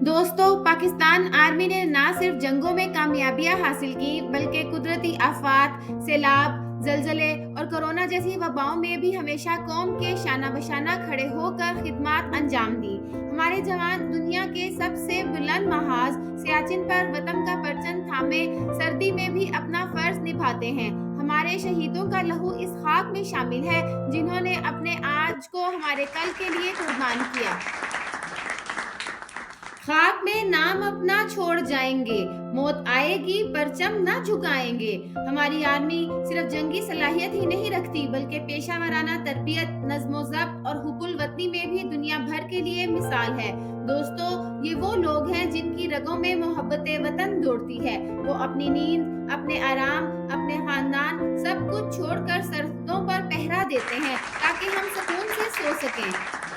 दोस्तों, पाकिस्तान आर्मी ने ना सिर्फ जंगों में कामयाबियां हासिल की, बल्कि कुदरती आफात, सैलाब, जलजले और कोरोना जैसी वबाओं में भी हमेशा कौम के शाना बशाना खड़े होकर खिदमत अंजाम दी। हमारे जवान दुनिया के सबसे बुलंद महाज सियाचिन पर वतन का परचम थामे सर्दी में भी अपना फर्ज निभाते हैं। हमारे शहीदों का लहू इस खाक में शामिल है, जिन्होंने अपने आज को हमारे कल के लिए कुर्बान किया। खाक में नाम अपना छोड़ जाएंगे, मौत आएगी परचम ना झुकाएंगे। हमारी आर्मी सिर्फ जंगी सलाहियत ही नहीं रखती, बल्कि पेशा वराना तरबियत, नज्मो ज़ब्त और हुकुल वतनी में भी दुनिया भर के लिए मिसाल है। दोस्तों, ये वो लोग हैं जिनकी रगों में मोहब्बत वतन दौड़ती है। वो अपनी नींद, अपने आराम, अपने खानदान सब कुछ छोड़कर सरहदों पर पहरा देते हैं, ताकि हम सुकून से सो सकें।